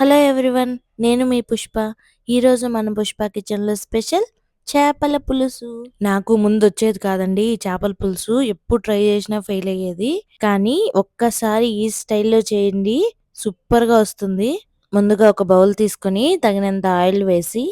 Hello everyone. నేను మీ పుష్ప. ఈరోజు మన పుష్ప కిచెన్లో స్పెషల్ చేపల పులుసు. నాకు ముందు వచ్చేది కాదండి ఈ చేపల పులుసు. ఎప్పుడు ట్రై చేసినా ఫెయిల్ అయ్యేది. కానీ ఒక్కసారి ఈ స్టైల్లో చేయండి, సూపర్గా వస్తుంది. ముందుగా ఒక బౌల్ తీసుకొని తగినంత ఆయిల్ వేసి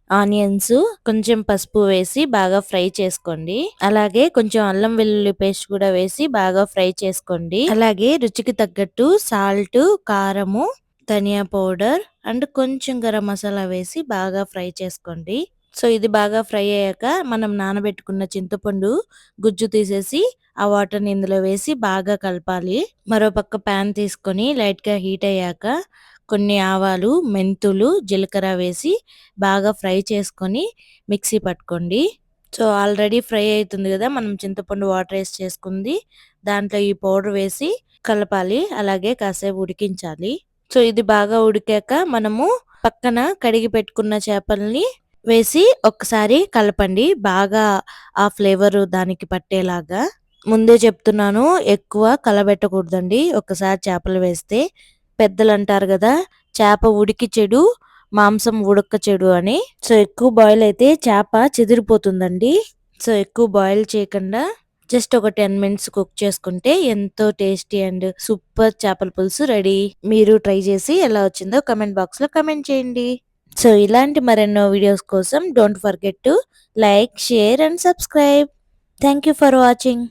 ఆనియన్స్, కొంచెం పసుపు వేసి బాగా ఫ్రై చేసుకోండి. అలాగే కొంచెం అల్లం వెల్లుల్లి పేస్ట్ కూడా వేసి బాగా ఫ్రై చేసుకోండి. అలాగే రుచికి తగ్గట్టు సాల్ట్, కారము, ధనియా పౌడర్ అండ్ కొంచెం గరం మసాలా వేసి బాగా ఫ్రై చేసుకోండి. సో ఇది బాగా ఫ్రై అయ్యాక మనం నానబెట్టుకున్న చింతపండు గుజ్జు తీసేసి ఆ వాటర్ని ఇందులో వేసి బాగా కలపాలి. మరోపక్క ప్యాన్ తీసుకొని లైట్గా హీట్ అయ్యాక కొన్ని ఆవాలు, మెంతులు, జీలకర్ర వేసి బాగా ఫ్రై చేసుకొని మిక్సీ పట్టుకోండి. సో ఆల్రెడీ ఫ్రై అవుతుంది కదా, మనం చింతపండు వాటర్ వేసి చేసుకుంది, దాంట్లో ఈ పౌడర్ వేసి కలపాలి. అలాగే కాసేపు ఉడికించాలి. సో ఇది బాగా ఉడికాక మనము పక్కన కడిగి పెట్టుకున్న చేపల్ని వేసి ఒక్కసారి కలపండి, బాగా ఆ ఫ్లేవర్ దానికి పట్టేలాగా. ముందే చెప్తున్నాను, ఎక్కువ కలబెట్టకూడదండి ఒక్కసారి చేపలు వేస్తే. పెద్దలు అంటారు కదా, చేప ఉడికి చెడు, మాంసం ఉడక చెడు అని. సో ఎక్కువ బాయిల్ అయితే చేప చెదిరిపోతుందండి. సో ఎక్కువ బాయిల్ చేయకుండా జస్ట్ ఒక 10 మినిట్స్ కుక్ చేసుకుంటే ఎంతో టేస్టీ అండ్ సూపర్ చేపల పులుసు రెడీ. మీరు ట్రై చేసి ఎలా వచ్చిందో కమెంట్ బాక్స్ లో కమెంట్ చేయండి. సో ఇలాంటి మరెన్నో వీడియోస్ కోసం don't forget to like, share and subscribe. Thank you for watching.